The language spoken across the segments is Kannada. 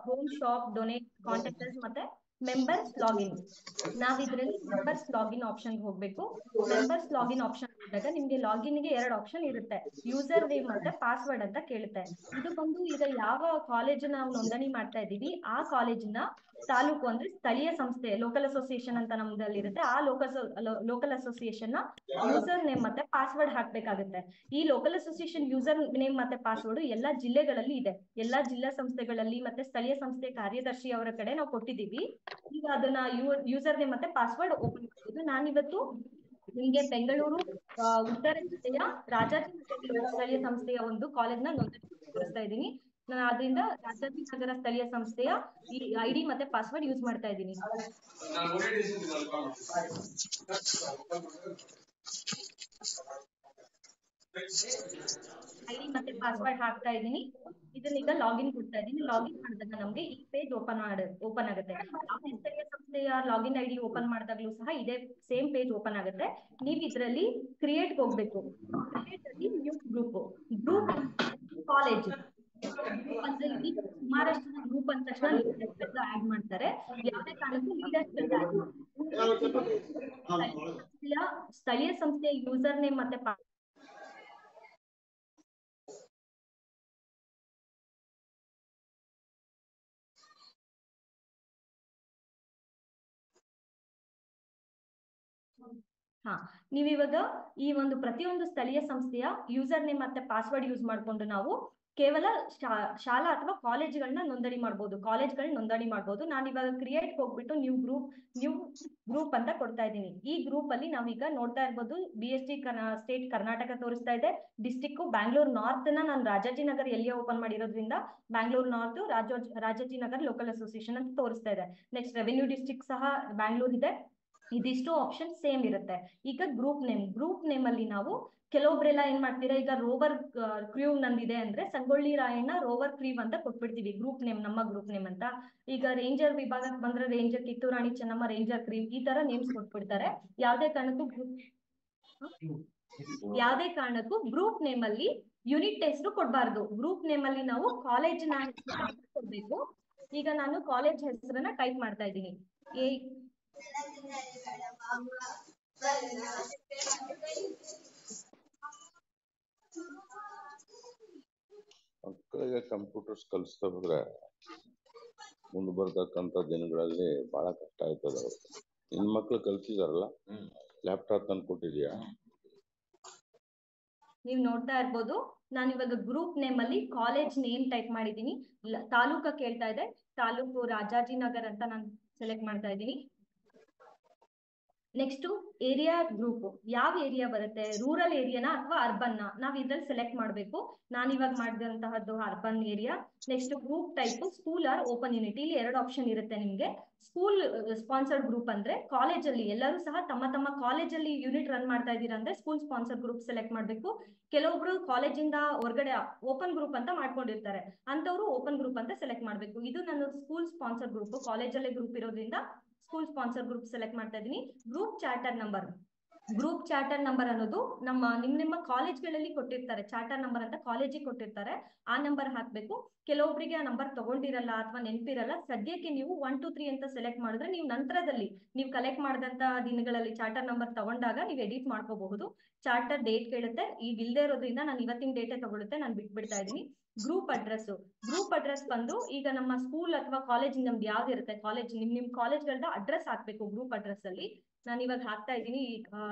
ಹೋಮ್ ಶಾಪ್ ಡೊನೇಟ್ ಕಾಂಟ್ಯಾಕ್ಟರ್ಸ್ ಮತ್ತೆ ಮೆಂಬರ್ಸ್ ಲಾಗಿನ್. ನಾವ್ ಇದ್ರಲ್ಲಿ ಮೆಂಬರ್ಸ್ ಲಾಗಿನ್ ಆಪ್ಷನ್ ಹೋಗ್ಬೇಕು. ಮೆಂಬರ್ಸ್ ಲಾಗಿನ್ ಆಪ್ಷನ್ ಹೋದಾಗ ನಿಮ್ಗೆ ಲಾಗಿನ್ ಗೆ 2 ಆಪ್ಷನ್ ಇರುತ್ತೆ, ಯೂಸರ್ ನೇಮ್ ಮತ್ತೆ ಪಾಸ್ವರ್ಡ್ ಅಂತ ಕೇಳುತ್ತೆ. ಇದು ಬಂದು ಈಗ ಯಾವ ಕಾಲೇಜ್ ನಾವು ನೋಂದಣಿ ಮಾಡ್ತಾ ಇದೀವಿ ಆ ಕಾಲೇಜಿನ ತಾಲೂಕು ಅಂದ್ರೆ ಸ್ಥಳೀಯ ಸಂಸ್ಥೆ ಲೋಕಲ್ ಅಸೋಸಿಯೇಷನ್ ಅಂತ ನಮ್ದಲ್ಲಿ ಇರುತ್ತೆ, ಆ ಲೋಕಲ್ ಅಸೋಸಿಯೇಷನ್ ನ ಯೂಸರ್ ನೇಮ್ ಮತ್ತೆ ಪಾಸ್ವರ್ಡ್ ಹಾಕ್ಬೇಕಾಗುತ್ತೆ. ಈ ಲೋಕಲ್ ಅಸೋಸಿಯೇಷನ್ ಯೂಸರ್ ನೇಮ್ ಮತ್ತೆ ಪಾಸ್ವರ್ಡ್ ಎಲ್ಲಾ ಜಿಲ್ಲೆಗಳಲ್ಲಿ ಇದೆ, ಎಲ್ಲಾ ಜಿಲ್ಲಾ ಸಂಸ್ಥೆಗಳಲ್ಲಿ ಮತ್ತೆ ಸ್ಥಳೀಯ ಸಂಸ್ಥೆ ಕಾರ್ಯದರ್ಶಿ ಅವರ ಕಡೆ ನಾವು ಕೊಟ್ಟಿದ್ದೀವಿ. ಈಗ ಅದನ್ನ ಯೂಸರ್ ನೇಮ್ ಮತ್ತೆ ಪಾಸ್ವರ್ಡ್ ಓಪನ್ ಮಾಡ್ಬೋದು. ನಾನಿವತ್ತು ನಿಮ್ಗೆ ಬೆಂಗಳೂರು ಉತ್ತರ ಜಿಲ್ಲೆಯ ರಾಜಾಜಿನಗರ ಸ್ಥಳೀಯ ಸಂಸ್ಥೆಯ ಒಂದು ಕಾಲೇಜ್ನ ನೋಂದಣಿ ತೋರಿಸ್ತಾ ಇದ್ದೀನಿ. ನಾನು ಅದರಿಂದ ರಾಜಾಜಿನಗರ ಸ್ಥಳೀಯ ಸಂಸ್ಥೆಯ ಈ ಐಡಿ ಮತ್ತೆ ಪಾಸ್ವರ್ಡ್ ಯೂಸ್ ಮಾಡ್ತಾ ಇದ್ದೀನಿ. ಐಡಿ ಮತ್ತೆ ಪಾಸ್ವರ್ಡ್ ಹಾಕ್ತಾ ಇದ್ದೀನಿ. ಇದನ್ನ ಈಗ ಲಾಗಿನ್ ಕೊಡ್ತಾ ಇದ್ದೀನಿ. ಲಾಗಿನ್ ಮಾಡಿದಾಗ ನಮ್ಗೆ ಈ ಪೇಜ್ ಓಪನ್ ಆಗುತ್ತೆ. ಯಾವುದೇ ಸ್ಥಳೀಯ ಸಂಸ್ಥೆಯ ಲಾಗಿನ್ ಐಡಿ ಓಪನ್ ಮಾಡಿದಾಗ್ಲೂ ಸಹ ಇದೇ ಸೇಮ್ ಪೇಜ್ ಓಪನ್ ಆಗುತ್ತೆ. ನೀವು ಇದರಲ್ಲಿ ಕ್ರಿಯೇಟ್ ಹೋಗ್ಬೇಕು. ಕ್ರಿಯೇಟ್ ಅಲ್ಲಿ ನ್ಯೂ ಗ್ರೂಪ್ ಕಾಲೇಜ್ ಗ್ರೂಪ್ ಅಂದ್ರೆ ಇಲ್ಲಿ ಸುಮಾರಷ್ಟು ಜನ ಗ್ರೂಪ್ ಅಂದ ತಕ್ಷಣ ಲೀಡರ್ಸ್ ಆಡ್ ಮಾಡ್ತಾರೆ. ಯಾವುದೇ ಕಾರಣಕ್ಕೂ ಲೀಡರ್ಸ್ ಸ್ಥಳೀಯ ಸಂಸ್ಥೆಯ ಯೂಸರ್ ನೇಮ್ ಮತ್ತೆ ನೀವಿವಾಗ ಈ ಒಂದು ಪ್ರತಿಯೊಂದು ಸ್ಥಳೀಯ ಸಂಸ್ಥೆಯ ಯೂಸರ್ ನೇಮ್ ಮತ್ತೆ ಪಾಸ್ವರ್ಡ್ ಯೂಸ್ ಮಾಡ್ಕೊಂಡು ನಾವು ಕೇವಲ ಶಾಲಾ ಅಥವಾ ಕಾಲೇಜ್ಗಳನ್ನ ನೋಂದಣಿ ಮಾಡ್ಬೋದು. ನಾನು ಇವಾಗ ಕ್ರಿಯೇಟ್ ಹೋಗ್ಬಿಟ್ಟು ನ್ಯೂ ಗ್ರೂಪ್ ಅಂತ ಕೊಡ್ತಾ ಇದ್ದೀನಿ. ಈ ಗ್ರೂಪ್ ಅಲ್ಲಿ ನಾವೀಗ ನೋಡ್ತಾ ಇರ್ಬೋದು BST ಸ್ಟೇಟ್ ಕರ್ನಾಟಕ ತೋರಿಸ್ತಾ ಇದೆ. ಡಿಸ್ಟಿಕ್ ಬ್ಯಾಂಗ್ಳೂರ್ ನಾರ್ತ್ ನ ನಾನು ರಾಜಾಜಿನಗರ್ ಎಲ್ಲಿಯೇ ಓಪನ್ ಮಾಡಿರೋದ್ರಿಂದ Bangalore north Rajajinagar local association ಅಂತ ತೋರಿಸ್ತಾ ಇದೆ. ನೆಕ್ಸ್ಟ್ ರೆವೆನ್ಯೂ ಡಿಸ್ಟ್ರಿಕ್ಟ್ ಸಹ ಬ್ಯಾಂಗ್ಳೂರ್ ಇದೆ. ಇದಿಷ್ಟು ಆಪ್ಷನ್ ಸೇಮ್ ಇರುತ್ತೆ. ಈಗ ಗ್ರೂಪ್ ನೇಮ್ ಅಲ್ಲಿ ನಾವು ಕೆಲವೊಬ್ರೆಲ್ಲ ಏನ್ ಮಾಡ್ತೀರಾ, ಈಗ ರೋವರ್ ಕ್ರೀವ್ ನಂದಿದೆ ಅಂದ್ರೆ ಸಂಗೊಳ್ಳಿ ರಾಯಣ್ಣ ರೋವರ್ ಕ್ರೀವ್ ಅಂತ ಕೊಟ್ಬಿಡ್ತೀವಿ ಗ್ರೂಪ್ ನೇಮ್, ನಮ್ಮ ಗ್ರೂಪ್ ನೇಮ್ ಅಂತ. ಈಗ ರೇಂಜರ್ ವಿಭಾಗಕ್ಕೆ ಬಂದ್ರೆ ranger Kittur Rani Chennamma ranger crew ಈ ತರ ನೇಮ್ಸ್ ಕೊಟ್ಬಿಡ್ತಾರೆ. ಯಾವುದೇ ಕಾರಣಕ್ಕೂ ಗ್ರೂಪ್ ನೇಮ್ ಅಲ್ಲಿ ಯೂನಿಟ್ ಹೆಸರು ಕೊಡಬಾರ್ದು. ಗ್ರೂಪ್ ನೇಮ್ ಅಲ್ಲಿ ನಾವು ಕಾಲೇಜಿನ ಹೆಸರು ಕೊಡ್ಬೇಕು. ಈಗ ನಾನು ಕಾಲೇಜ್ ಹೆಸರನ್ನ ಟೈಪ್ ಮಾಡ್ತಾ ಇದ್ದೀನಿ. ಮಕ್ಕಳಿಗೆ ಕಂಪ್ಯೂಟರ್ಸ್ ಕಲಿಸ್ತಾ ಹೋದ್ರೆ ಮುಂದೆ ಬರ್ತಕ್ಕಂಥ ದಿನಗಳಲ್ಲಿ ಬಹಳ ಕಷ್ಟ ಆಯ್ತದ. ನಿನ್ ಮಕ್ಳು ಕಲ್ತಿದಾರಲ್ಲ, ಲ್ಯಾಪ್ಟಾಪ್ ತಂದು ಕೊಟ್ಟಿದ್ಯಾ? ನೀವು ನೋಡ್ತಾ ಇರ್ಬೋದು ನಾನು ಇವಾಗ ಗ್ರೂಪ್ ನೇಮ್ ಅಲ್ಲಿ ಕಾಲೇಜ್ ನೇಮ್ ಟೈಪ್ ಮಾಡಿದ್ದೀನಿ. ತಾಲೂಕ ಕೇಳ್ತಾ ಇದೆ, ತಾಲೂಕು ರಾಜಾಜಿನಗರ್ ಅಂತ ನಾನು ಸೆಲೆಕ್ಟ್ ಮಾಡ್ತಾ ಇದ್ದೀನಿ. ನೆಕ್ಸ್ಟ್ ಏರಿಯಾ ಗ್ರೂಪ್ ಯಾವ ಏರಿಯಾ ಬರುತ್ತೆ, ರೂರಲ್ ಏರಿಯಾನ ಅಥವಾ ಅರ್ಬನ್ ನಾವ್ ಇದ್ರಲ್ಲಿ ಸೆಲೆಕ್ಟ್ ಮಾಡಬೇಕು. ನಾನು ಇವಾಗ ಮಾಡಿದಂತಹದ್ದು urban area. Next group type school or open unit. ಇಲ್ಲಿ 2 ಆಪ್ಷನ್ ಇರುತ್ತೆ ನಿಮ್ಗೆ. ಸ್ಕೂಲ್ ಸ್ಪಾನ್ಸರ್ಡ್ ಗ್ರೂಪ್ ಅಂದ್ರೆ ಕಾಲೇಜಲ್ಲಿ ಎಲ್ಲರೂ ಸಹ ತಮ್ಮ ಕಾಲೇಜಲ್ಲಿ ಯೂನಿಟ್ ರನ್ ಮಾಡ್ತಾ ಇದ್ದೀರಾ ಅಂದ್ರೆ ಸ್ಕೂಲ್ ಸ್ಪಾನ್ಸರ್ ಗ್ರೂಪ್ ಸೆಲೆಕ್ಟ್ ಮಾಡಬೇಕು. ಕೆಲವೊಬ್ರು ಕಾಲೇಜಿಂದ ಹೊರಗಡೆ ಓಪನ್ ಗ್ರೂಪ್ ಅಂತ ಮಾಡ್ಕೊಂಡಿರ್ತಾರೆ, ಅಂತವ್ರು ಓಪನ್ ಗ್ರೂಪ್ ಅಂತ ಸೆಲೆಕ್ಟ್ ಮಾಡಬೇಕು. ಇದು ನನ್ನ ಸ್ಕೂಲ್ ಸ್ಪಾನ್ಸರ್ ಗ್ರೂಪ್, ಕಾಲೇಜಲ್ಲೇ ಗ್ರೂಪ್ ಇರೋದ್ರಿಂದ ಸ್ಕೂಲ್ ಸ್ಪಾನ್ಸರ್ ಗ್ರೂಪ್ ಸೆಲೆಕ್ಟ್ ಮಾಡ್ತಾ ಇದ್ದೀನಿ. ಗ್ರೂಪ್ ಚಾರ್ಟರ್ ನಂಬರ್ ಅನ್ನೋದು ನಿಮ್ಮ ಕಾಲೇಜ್ಗಳಲ್ಲಿ ಕೊಟ್ಟಿರ್ತಾರೆ. ಚಾರ್ಟರ್ ನಂಬರ್ ಅಂತ ಕಾಲೇಜಿಗೆ ಕೊಟ್ಟಿರ್ತಾರೆ, ಆ ನಂಬರ್ ಹಾಕ್ಬೇಕು. ಕೆಲವೊಬ್ಬರಿಗೆ ಆ ನಂಬರ್ ತಗೊಂಡಿರಲ್ಲ ಅಥವಾ ನೆನಪಿರಲ್ಲ. ಸದ್ಯಕ್ಕೆ ನೀವು 1 2 3 ಅಂತ ಸೆಲೆಕ್ಟ್ ಮಾಡಿದ್ರೆ ನೀವು ನಂತರದಲ್ಲಿ ನೀವು ಕಲೆಕ್ಟ್ ಮಾಡಿದಂತ ದಿನಗಳಲ್ಲಿ ಚಾರ್ಟರ್ ನಂಬರ್ ತಗೊಂಡಾಗ ನೀವು ಎಡಿಟ್ ಮಾಡ್ಕೋಬಹುದು. ಚಾರ್ಟರ್ ಡೇಟ್ ಕೇಳುತ್ತೆ, ಈಗ ಇಲ್ದೇ ಇರೋದ್ರಿಂದ ನಾನು ಇವತ್ತಿನ ಡೇಟೇ ತಗೊಳುತ್ತೆ, ನಾನು ಬಿಟ್ಬಿಡ್ತಾ ಇದ್ದೀನಿ. ಗ್ರೂಪ್ ಅಡ್ರೆಸ್ ಬಂದು ಈಗ ನಮ್ಮ ಸ್ಕೂಲ್ ಅಥವಾ ಕಾಲೇಜ್ ನಮ್ದು ಯಾವ್ದು ಇರುತ್ತೆ ಕಾಲೇಜ್ ನಿಮ್ ಕಾಲೇಜ್ಗಳದ ಅಡ್ರೆಸ್ ಹಾಕ್ಬೇಕು. ಗ್ರೂಪ್ ಅಡ್ರೆಸ್ ಅಲ್ಲಿ ನಾನು ಇವಾಗ ಹಾಕ್ತಾ ಇದ್ದೀನಿ.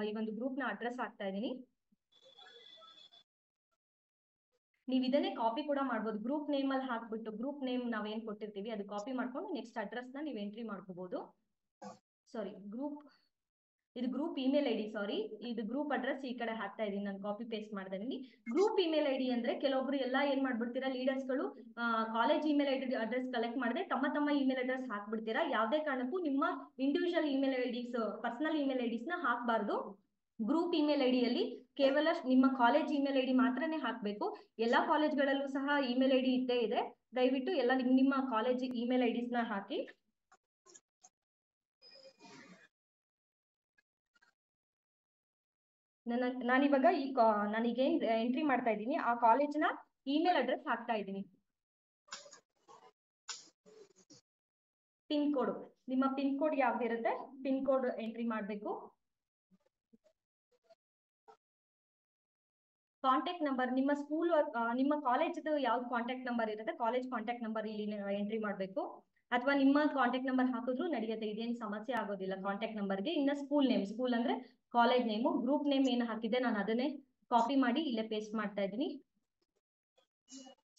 ಈ ಒಂದು ಗ್ರೂಪ್ ನ ಅಡ್ರೆಸ್ ಹಾಕ್ತಾ ಇದ್ದೀನಿ. ನೀವು ಇದನ್ನೇ ಕಾಪಿ ಕೂಡ ಮಾಡ್ಬೋದು. ಗ್ರೂಪ್ ನೇಮ್ ಅಲ್ಲಿ ಹಾಕ್ಬಿಟ್ಟು ಗ್ರೂಪ್ ನೇಮ್ ನಾವೇನ್ ಕೊಟ್ಟಿರ್ತೀವಿ ಅದು ಕಾಪಿ ಮಾಡ್ಕೊಂಡು ನೆಕ್ಸ್ಟ್ ಅಡ್ರೆಸ್ ನ ನೀವು ಎಂಟ್ರಿ ಮಾಡ್ಕೋಬಹುದು. ಇದು ಗ್ರೂಪ್ ಇಮೇಲ್ ಐಡಿ. ಇದು ಗ್ರೂಪ್ ಅಡ್ರೆಸ್ ಈ ಕಡೆ ಹಾಕ್ತಾ ಇದೀನಿ, ನಾನು ಕಾಪಿ ಪೇಸ್ಟ್ ಮಾಡ್ತಾ ಇದೀನಿ. ಗ್ರೂಪ್ ಇಮೇಲ್ ಐಡಿ ಅಂದ್ರೆ ಕೆಲವೊಬ್ರು ಎಲ್ಲ ಏನ್ ಮಾಡ್ಬಿಡ್ತೀರಾ, ಲೀಡರ್ಸ್ ಗಳು college email ID address collect ಮಾಡಿದ್ರೆ ತಮ್ಮ ಇಮೇಲ್ ಅಡ್ರೆಸ್ ಹಾಕ್ಬಿಡ್ತೀರಾ. ಯಾವುದೇ ಕಾರಣಕ್ಕೂ ನಿಮ್ಮ individual email IDs, personal email IDs ನ ಹಾಕ್ಬಾರ್ದು. ಗ್ರೂಪ್ ಇಮೇಲ್ ಐಡಿಯಲ್ಲಿ ಕೇವಲ ನಿಮ್ಮ ಕಾಲೇಜ್ ಇಮೇಲ್ ಐಡಿ ಮಾತ್ರನೇ ಹಾಕ್ಬೇಕು. ಎಲ್ಲಾ ಕಾಲೇಜ್ಗಳಲ್ಲೂ ಸಹ ಇಮೇಲ್ ಐಡಿ ಇದ್ದೇ ಇದೆ. ದಯವಿಟ್ಟು ಎಲ್ಲ ನಿಮ್ಮ ಕಾಲೇಜ್ ಇಮೇಲ್ ಐಡಿಸ್ ನ ಹಾಕಿ. ನಾನಿವಾಗ ನಾನೀಗೇನ್ ಎಂಟ್ರಿ ಮಾಡ್ತಾ ಇದ್ದೀನಿ ಆ ಕಾಲೇಜ್ನ ಇಮೇಲ್ ಅಡ್ರೆಸ್ ಹಾಕ್ತಾ ಇದ್ದೀನಿ. ಪಿನ್ ಕೋಡ್, ನಿಮ್ಮ ಪಿನ್ ಕೋಡ್ ಯಾವ್ದಿರುತ್ತೆ ಪಿನ್ ಕೋಡ್ ಎಂಟ್ರಿ ಮಾಡಬೇಕು. ಕಾಂಟ್ಯಾಕ್ಟ್ ನಂಬರ್, ನಿಮ್ಮ ಸ್ಕೂಲ್ ನಿಮ್ಮ ಕಾಲೇಜ್ದು ಯಾವ್ದು ಕಾಂಟ್ಯಾಕ್ಟ್ ನಂಬರ್ ಇರುತ್ತೆ ಕಾಲೇಜ್ ಕಾಂಟ್ಯಾಕ್ಟ್ ನಂಬರ್ ಇಲ್ಲಿ ಎಂಟ್ರಿ ಮಾಡಬೇಕು. ಅಥವಾ ನಿಮ್ಮ ಕಾಂಟ್ಯಾಕ್ಟ್ ನಂಬರ್ ಹಾಕಿದ್ರು ನಡೆಯುತ್ತೆ, ಇದೇನು ಸಮಸ್ಯೆ ಆಗೋದಿಲ್ಲ ಕಾಂಟ್ಯಾಕ್ಟ್ ನಂಬರ್ಗೆ. ಇನ್ನ ಸ್ಕೂಲ್ ನೇಮ್, ಸ್ಕೂಲ್ ಅಂದ್ರೆ ಕಾಲೇಜ್ ನೇಮು. ಗ್ರೂಪ್ ನೇಮ್ ಏನು ಹಾಕಿದೆ ನಾನು ಅದನ್ನೇ ಕಾಪಿ ಮಾಡಿ ಇಲ್ಲೇ ಪೇಸ್ಟ್ ಮಾಡ್ತಾ ಇದ್ದೀನಿ.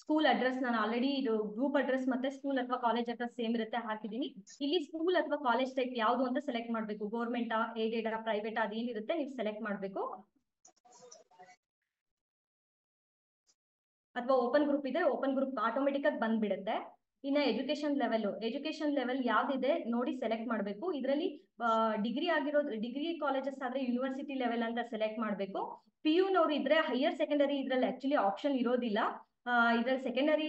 ಸ್ಕೂಲ್ ಅಡ್ರೆಸ್ ನಾನು ಆಲ್ರೆಡಿ ಇದು ಗ್ರೂಪ್ ಅಡ್ರೆಸ್ ಮತ್ತೆ ಸ್ಕೂಲ್ ಅಥವಾ ಕಾಲೇಜ್ ಅಡ್ರೆಸ್ ಸೇಮ್ ಇರುತ್ತೆ ಹಾಕಿದ್ದೀನಿ. ಇಲ್ಲಿ ಸ್ಕೂಲ್ ಅಥವಾ ಕಾಲೇಜ್ ಟೈಪ್ ಯಾವ್ದು ಅಂತ ಸೆಲೆಕ್ಟ್ ಮಾಡಬೇಕು. ಗೌರ್ಮೆಂಟಾ, ಏಡೆಡಾ, ಪ್ರೈವೇಟಾ ಅದೇನಿರುತ್ತೆ ನೀವು ಸೆಲೆಕ್ಟ್ ಮಾಡಬೇಕು. ಅಥವಾ ಓಪನ್ ಗ್ರೂಪ್ ಇದೆ, ಓಪನ್ ಗ್ರೂಪ್ ಆಟೋಮೆಟಿಕ್ ಆಗಿ ಬಂದ್ಬಿಡುತ್ತೆ. ಇನ್ನ ಎಜುಕೇಶನ್ ಲೆವೆಲ್ ಯಾವ್ದಿದೆ ನೋಡಿ ಸೆಲೆಕ್ಟ್ ಮಾಡಬೇಕು. ಇದರಲ್ಲಿ ಡಿಗ್ರಿ ಆಗಿರೋದು, ಡಿಗ್ರಿ ಕಾಲೇಜಸ್ ಆದ್ರೆ ಯೂನಿವರ್ಸಿಟಿ ಲೆವೆಲ್ ಅಂತ ಸೆಲೆಕ್ಟ್ ಮಾಡಬೇಕು. PU ಇದ್ರೆ ಹೈಯರ್ ಸೆಕೆಂಡರಿ ಇದ್ರಲ್ಲಿ ಆಕ್ಚುಲಿ ಆಪ್ಷನ್ ಇರೋದಿಲ್ಲ. ಇದ್ರಲ್ಲಿ secondary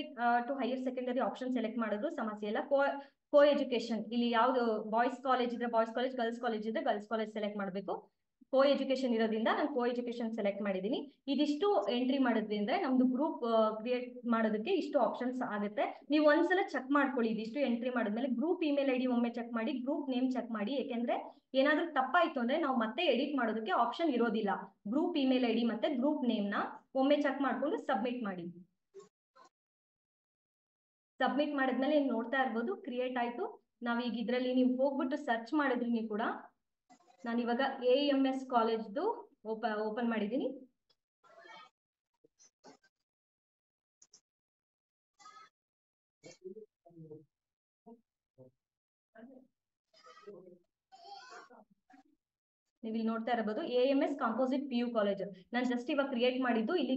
to higher secondary option select ಮಾಡಿದ್ರು ಸಮಸ್ಯೆ ಇಲ್ಲ. ಕೋ ಎಜುಕೇಶನ್, ಇಲ್ಲಿ ಯಾವ್ದು ಬಾಯ್ಸ್ ಕಾಲೇಜ್ ಇದ್ರೆ ಬಾಯ್ಸ್ ಕಾಲೇಜ್, ಗರ್ಲ್ಸ್ ಕಾಲೇಜ್ ಇದ್ರೆ ಗರ್ಲ್ಸ್ ಕಾಲೇಜ್ ಸೆಲೆಕ್ಟ್ ಮಾಡಬೇಕು. ಕೋ ಎಜುಕೇಶನ್ ಇರೋದ್ರಿಂದ ನಾನು ಕೋ ಎಜುಕೇಶನ್ ಸೆಲೆಕ್ಟ್ ಮಾಡಿದ್ದೀನಿ. ಇದಿಷ್ಟು ಎಂಟ್ರಿ ಮಾಡಿದ್ವಿ ಅಂದ್ರೆ ನಮ್ದು ಗ್ರೂಪ್ ಕ್ರಿಯೇಟ್ ಮಾಡೋದಕ್ಕೆ ಇಷ್ಟು ಆಪ್ಷನ್ಸ್ ಆಗುತ್ತೆ. ನೀವು ಒಂದ್ಸಲ ಚೆಕ್ ಮಾಡ್ಕೊಳ್ಳಿ, ಇದಿಷ್ಟು ಎಂಟ್ರಿ ಮಾಡಿದ್ಮೇಲೆ ಗ್ರೂಪ್ ಇಮೇಲ್ ID ಒಮ್ಮೆ ಚೆಕ್ ಮಾಡಿ, ಗ್ರೂಪ್ ನೇಮ್ ಚೆಕ್ ಮಾಡಿ. ಯಾಕೆಂದ್ರೆ ಏನಾದ್ರೂ ತಪ್ಪಾಯ್ತು ಅಂದ್ರೆ ನಾವು ಮತ್ತೆ ಎಡಿಟ್ ಮಾಡೋದಕ್ಕೆ ಆಪ್ಷನ್ ಇರೋದಿಲ್ಲ. ಗ್ರೂಪ್ ಇಮೇಲ್ ID ಮತ್ತೆ ಗ್ರೂಪ್ ನೇಮ್ ನ ಒಮ್ಮೆ ಚೆಕ್ ಮಾಡ್ಕೊಂಡು ಸಬ್ಮಿಟ್ ಮಾಡಿ. ಸಬ್ಮಿಟ್ ಮಾಡಿದ್ಮೇಲೆ ನೀವು ನೋಡ್ತಾ ಇರ್ಬೋದು ಕ್ರಿಯೇಟ್ ಆಯ್ತು. ನಾವೀಗ ಇದ್ರಲ್ಲಿ ನೀವು ಹೋಗ್ಬಿಟ್ಟು ಸರ್ಚ್ ಮಾಡಿದ್ರಿ ಕೂಡ, ನಾನು ಇವಾಗ AMS ಕಾಲೇಜ್ದು ಓಪನ್ ಮಾಡಿದ್ದೀನಿ. ನೀವು ಇಲ್ಲಿ ನೋಡ್ತಾ ಇರಬಹುದು AMS ಕಾಂಪೋಸಿಟ್ PU ಕಾಲೇಜ್. ನಾನು ಜಸ್ಟ್ ಇವಾಗ ಕ್ರಿಯೇಟ್ ಮಾಡಿದ್ದು, ಇಲ್ಲಿ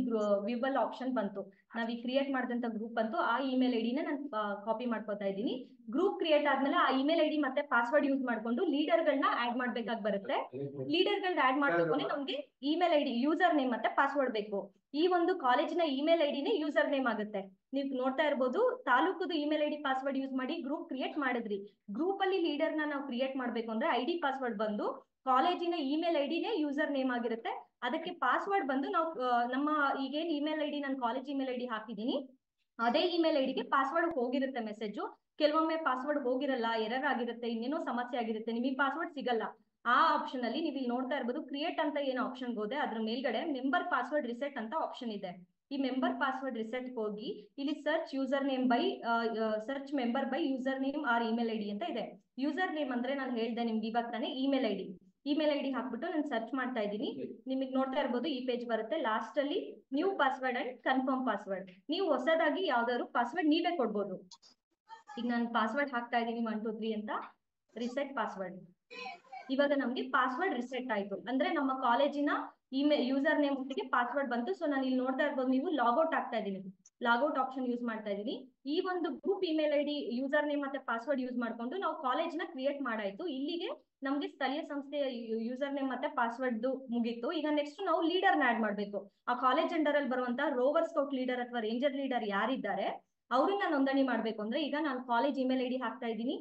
ವ್ಯೂಬಲ್ ಆಪ್ಷನ್ ಬಂತು. ನಾವ್ ಈ ಕ್ರಿಯೇಟ್ ಮಾಡಿದಂತ ಗ್ರೂಪ್ ಅಂತೂ ಆ ಇಮೇಲ್ ಐಡಿನ ನಾನು ಕಾಪಿ ಮಾಡ್ಕೋತಾ ಇದ್ದೀನಿ. ಗ್ರೂಪ್ ಕ್ರಿಯೇಟ್ ಆದ್ಮೇಲೆ ಆ ಇಮೇಲ್ ID ಮತ್ತೆ ಪಾಸ್ವರ್ಡ್ ಯೂಸ್ ಮಾಡ್ಕೊಂಡು ಲೀಡರ್ ಗಳನ್ನ ಆಡ್ ಮಾಡ್ಬೇಕಾಗಿ ಬರುತ್ತೆ. ಲೀಡರ್ ಗಳನ್ನ ಆಡ್ ಮಾಡ್ಬೇಕು ಅಂದ್ರೆ ನಮ್ಗೆ ಇಮೇಲ್ ID, ಯೂಸರ್ ನೇಮ್ ಮತ್ತೆ ಪಾಸ್ವರ್ಡ್ ಬೇಕು. ಈ ಒಂದು ಕಾಲೇಜಿನ ಇಮೇಲ್ ಐಡಿನೇ ಯೂಸರ್ ನೇಮ್ ಆಗುತ್ತೆ. ನೀವು ನೋಡ್ತಾ ಇರ್ಬೋದು ತಾಲೂಕುದು ಇಮೇಲ್ ID ಪಾಸ್ವರ್ಡ್ ಯೂಸ್ ಮಾಡಿ ಗ್ರೂಪ್ ಕ್ರಿಯೇಟ್ ಮಾಡಿದ್ರಿ. ಗ್ರೂಪ್ ಅಲ್ಲಿ ಲೀಡರ್ ನಾವು ಕ್ರಿಯೇಟ್ ಮಾಡ್ಬೇಕು ಅಂದ್ರೆ ID ಪಾಸ್ವರ್ಡ್ ಬಂದು ಕಾಲೇಜಿನ ಇಮೇಲ್ ಐಡಿನೇ ಯೂಸರ್ ನೇಮ್ ಆಗಿರುತ್ತೆ. ಅದಕ್ಕೆ ಪಾಸ್ವರ್ಡ್ ಬಂದು ನಾವು ನಮ್ಮ ಈಗೇನ್ ಇಮೇಲ್ ID ನಾನು ಕಾಲೇಜ್ ಇಮೇಲ್ ID ಹಾಕಿದೀನಿ ಅದೇ ಇಮೇಲ್ ಐಡಿಗೆ ಪಾಸ್ವರ್ಡ್ ಹೋಗಿರುತ್ತೆ ಮೆಸೇಜ್. ಕೆಲವೊಮ್ಮೆ ಪಾಸ್ವರ್ಡ್ ಹೋಗಿರಲ್ಲ, ಎರರ್ ಆಗಿರುತ್ತೆ, ಇನ್ನೇನೋ ಸಮಸ್ಯೆ ಆಗಿರುತ್ತೆ, ನಿಮಗೆ ಪಾಸ್ವರ್ಡ್ ಸಿಗಲ್ಲ. ಆ ಆಪ್ಷನ್ ಅಲ್ಲಿ ನೀವು ಇಲ್ಲಿ ನೋಡ್ತಾ ಇರ್ಬೋದು ಕ್ರಿಯೇಟ್ ಅಂತ ಏನು ಆಪ್ಷನ್ ಹೋದೆ ಅದ್ರ ಮೇಲ್ಗಡೆ ಮೆಂಬರ್ ಪಾಸ್ವರ್ಡ್ ರಿಸೆಟ್ ಅಂತ ಆಪ್ಷನ್ ಇದೆ. ಈ ಮೆಂಬರ್ ಪಾಸ್ವರ್ಡ್ ರಿಸೆಟ್ ಹೋಗಿ ಇಲ್ಲಿ search user name by search member by user name R email ID ಅಂತ ಇದೆ. ಯೂಸರ್ ನೇಮ್ ಅಂದ್ರೆ ನಾನು ಹೇಳ್ದೆ ನಿಮ್ಗೆ ಇವಾಗ ತಾನೇ ಇಮೇಲ್ ಐಡಿ ಹಾಕ್ಬಿಟ್ಟು ನಾನು ಸರ್ಚ್ ಮಾಡ್ತಾ ಇದ್ದೀನಿ. ನಿಮಗೆ ನೋಡ್ತಾ ಇರ್ಬೋದು ಈ ಪೇಜ್ ಬರುತ್ತೆ. ಲಾಸ್ಟ್ ಅಲ್ಲಿ new password and confirm password. ನೀವು ಹೊಸದಾಗಿ ಯಾವ್ದಾದ್ರು ಪಾಸ್ವರ್ಡ್ ನೀವೇ ಕೊಡ್ಬೋದು. ಈಗ ನಾನು ಪಾಸ್ವರ್ಡ್ ಹಾಕ್ತಾ ಇದ್ದೀನಿ 1 2 3 ಅಂತ, ರಿಸೆಟ್ ಪಾಸ್ವರ್ಡ್. ಇವಾಗ ನಮ್ಗೆ ಪಾಸ್ವರ್ಡ್ ರಿಸೆಟ್ ಆಯ್ತು ಅಂದ್ರೆ ನಮ್ಮ ಕಾಲೇಜಿನ ಇಮೇಲ್ ಯೂಸರ್ ನೇಮ್ ಒಟ್ಟಿಗೆ ಪಾಸ್ವರ್ಡ್ ಬಂತು. ಸೊ ನಾನು ಇಲ್ಲಿ ನೋಡ್ತಾ ಇರ್ಬೋದು ನೀವು ಲಾಗೌಟ್ ಆಗ್ತಾ ಇದ್ದೀನಿ, ಲಾಗೌಟ್ ಆಪ್ಷನ್ ಯೂಸ್ ಮಾಡ್ತಾ ಇದ್ದೀನಿ. ಈ ಒಂದು group email ID user name ಮತ್ತೆ ಪಾಸ್ವರ್ಡ್ ಯೂಸ್ ಮಾಡ್ಕೊಂಡು ನಾವು ಕಾಲೇಜ್ ನ ಕ್ರಿಯೇಟ್ ಮಾಡಾಯ್ತು. ಇಲ್ಲಿಗೆ ನಮ್ಗೆ ಸ್ಥಳೀಯ ಸಂಸ್ಥೆಯ ಯೂಸರ್ ನೇಮ್ ಮತ್ತೆ ಪಾಸ್ವರ್ಡ್ ಮುಗೀತು. ಈಗ ನೆಕ್ಸ್ಟ್ ನಾವು ಲೀಡರ್ ನ ಆಡ್ ಮಾಡ್ಬೇಕು. ಆ ಕಾಲೇಜ್ ಅಂಡರ್ ಅಲ್ಲಿ ಬರುವಂತ ರೋವರ್ ಸ್ಕೌಟ್ ಲೀಡರ್ ಅಥವಾ ರೇಂಜರ್ ಲೀಡರ್ ಯಾರಿದ್ದಾರೆ ಅವ್ರನ್ನ ನೋಂದಣಿ ಮಾಡ್ಬೇಕು ಅಂದ್ರೆ ಈಗ ನಾನು ಕಾಲೇಜ್ ಇಮೇಲ್ ID ಹಾಕ್ತಾ ಇದ್ದೀನಿ.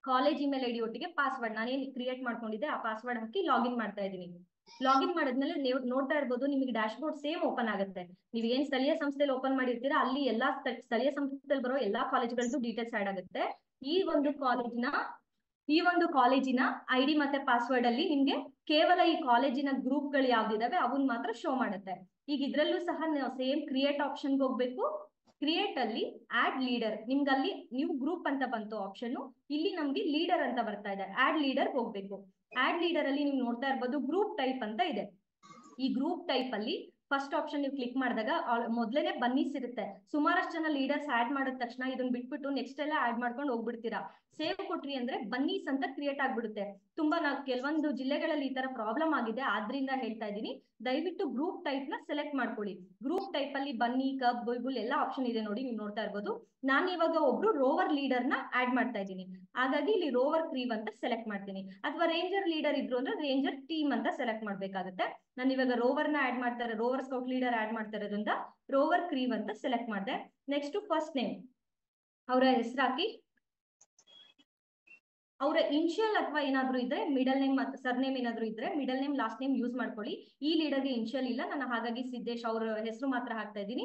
ಕಾಲೇಜ್ ಇಮೇಲ್ ID ಒಟ್ಟಿಗೆ ಪಾಸ್ವರ್ಡ್ ನಾನೇನ್ ಕ್ರಿಯೇಟ್ ಮಾಡ್ಕೊಂಡಿದ್ದೆ ಆ ಪಾಸ್ವರ್ಡ್ ಹಾಕಿ ಲಾಗಿನ್ ಮಾಡ್ತಾ ಇದ್ದೀನಿ. ಲಾಗಿನ್ ಮಾಡಿದ್ಮೇಲೆ ನೀವು ನೋಡ್ತಾ ಇರ್ಬೋದು ನಿಮಗೆ ಡ್ಯಾಶ್ ಬೋರ್ಡ್ ಸೇಮ್ ಓಪನ್ ಆಗುತ್ತೆ. ನೀವು ಏನ್ ಸ್ಥಳೀಯ ಸಂಸ್ಥೆಯಲ್ಲಿ ಓಪನ್ ಮಾಡಿರ್ತೀರಾ ಅಲ್ಲಿ ಎಲ್ಲಾ ಸ್ಥಳೀಯ ಸಂಸ್ಥೆಯಲ್ಲಿ ಬರೋ ಎಲ್ಲಾ ಕಾಲೇಜ್ಗಳದ್ದು ಡೀಟೇಲ್ಸ್ ಆಡ್ ಆಗುತ್ತೆ. ಈ ಒಂದು ಕಾಲೇಜಿನ ID ಮತ್ತೆ ಪಾಸ್ವರ್ಡ್ ಅಲ್ಲಿ ನಿಮ್ಗೆ ಕೇವಲ ಈ ಕಾಲೇಜಿನ ಗ್ರೂಪ್ ಗಳು ಯಾವ್ದಿದಾವೆ ಅವನ್ ಮಾತ್ರ ಶೋ ಮಾಡುತ್ತೆ. ಈಗ ಇದ್ರಲ್ಲೂ ಸಹ ಸೇಮ್ ಕ್ರಿಯೇಟ್ ಆಪ್ಷನ್ಗೆ ಹೋಗ್ಬೇಕು. ಕ್ರಿಯೇಟ್ ಅಲ್ಲಿ ಆಡ್ ಲೀಡರ್, ನಿಮ್ಗೆ ಅಲ್ಲಿ ನ್ಯೂ ಗ್ರೂಪ್ ಅಂತ ಬಂತು ಆಪ್ಷನ್, ಇಲ್ಲಿ ನಮ್ಗೆ ಲೀಡರ್ ಅಂತ ಬರ್ತಾ ಇದೆ. ಆಡ್ ಲೀಡರ್ ಹೋಗ್ಬೇಕು. ಆಡ್ ಲೀಡರ್ ಅಲ್ಲಿ ನೀವು ನೋಡ್ತಾ ಇರ್ಬೋದು ಗ್ರೂಪ್ ಟೈಪ್ ಅಂತ ಇದೆ. ಈ ಗ್ರೂಪ್ ಟೈಪ್ ಅಲ್ಲಿ ಫಸ್ಟ್ ಆಪ್ಷನ್ ನೀವು ಕ್ಲಿಕ್ ಮಾಡಿದಾಗ ಮೊದಲೇನೆ ಬನ್ನೀಸ್ ಇರುತ್ತೆ. ಸುಮಾರಷ್ಟು ಜನ ಲೀಡರ್ಸ್ ಆಡ್ ಮಾಡಿದ ತಕ್ಷಣ ಇದನ್ನ ಬಿಟ್ಬಿಟ್ಟು ನೆಕ್ಸ್ಟ್ ಎಲ್ಲ ಆಡ್ ಮಾಡ್ಕೊಂಡು ಹೋಗ್ಬಿಡ್ತೀರಾ. ಸೇವ್ ಕೊಟ್ರಿ ಅಂದ್ರೆ ಬನ್ನೀಸ್ ಅಂತ ಕ್ರಿಯೇಟ್ ಆಗ್ಬಿಡುತ್ತೆ. ತುಂಬಾ ಕೆಲವೊಂದು ಜಿಲ್ಲೆಗಳಲ್ಲಿ ಈ ತರ ಪ್ರಾಬ್ಲಮ್ ಆಗಿದೆ, ಆದ್ರಿಂದ ಹೇಳ್ತಾ ಇದ್ದೀನಿ ದಯವಿಟ್ಟು ಗ್ರೂಪ್ ಟೈಪ್ ನ ಸೆಲೆಕ್ಟ್ ಮಾಡ್ಕೊಳ್ಳಿ. ಗ್ರೂಪ್ ಟೈಪ್ ಅಲ್ಲಿ ಬನ್ನಿ, ಕಬ್, ಬುಲ್ಬುಲ್ ಎಲ್ಲ ಆಪ್ಷನ್ ಇದೆ ನೋಡಿ, ನೀವು ನೋಡ್ತಾ ಇರ್ಬೋದು. ನಾನು ಇವಾಗ ಒಬ್ರು ರೋವರ್ ಲೀಡರ್ ನ ಆಡ್ ಮಾಡ್ತಾ ಇದ್ದೀನಿ, ಹಾಗಾಗಿ ಇಲ್ಲಿ ರೋವರ್ ಕ್ರೀವ್ ಅಂತ ಸೆಲೆಕ್ಟ್ ಮಾಡ್ತೀನಿ. ಅಥವಾ ರೇಂಜರ್ ಲೀಡರ್ ಇದ್ರು ಅಂದ್ರೆ ರೇಂಜರ್ ಟೀಮ್ ಅಂತ ಸೆಲೆಕ್ಟ್ ಮಾಡ್ಬೇಕಾಗುತ್ತೆ. ನಾನು ಇವಾಗ ರೋವರ್ ನ ಆಡ್ ಮಾಡ್ತಾರೆ, ರೋವರ್ ಸ್ಕೌಟ್ ಲೀಡರ್ ಆಡ್ ಮಾಡ್ತಾ ಇರೋದ್ರಿಂದ ರೋವರ್ ಕ್ರೀವ್ ಅಂತ ಸೆಲೆಕ್ಟ್ ಮಾಡಿದೆ. ನೆಕ್ಸ್ಟ್ ಫಸ್ಟ್ ನೇಮ್ ಅವರ ಹೆಸರು ಹಾಕಿ, ಅವರ ಇನ್ಶಿಯಲ್ ಅಥವಾ ಏನಾದ್ರು ಇದ್ರೆ ಮಿಡಲ್ ನೇಮ್ ಮತ್ತು ಸರ್ ನೇಮ್ ಏನಾದ್ರು ಇದ್ರೆ middle name last name use ಮಾಡ್ಕೊಳ್ಳಿ. ಈ ಲೀಡರ್ಗೆ ಇನ್ಶಿಯಲ್ ಇಲ್ಲ, ನಾನು ಹಾಗಾಗಿ ಸಿದ್ದೇಶ್ ಅವ್ರ ಹೆಸರು ಮಾತ್ರ ಹಾಕ್ತಾ ಇದ್ದೀನಿ.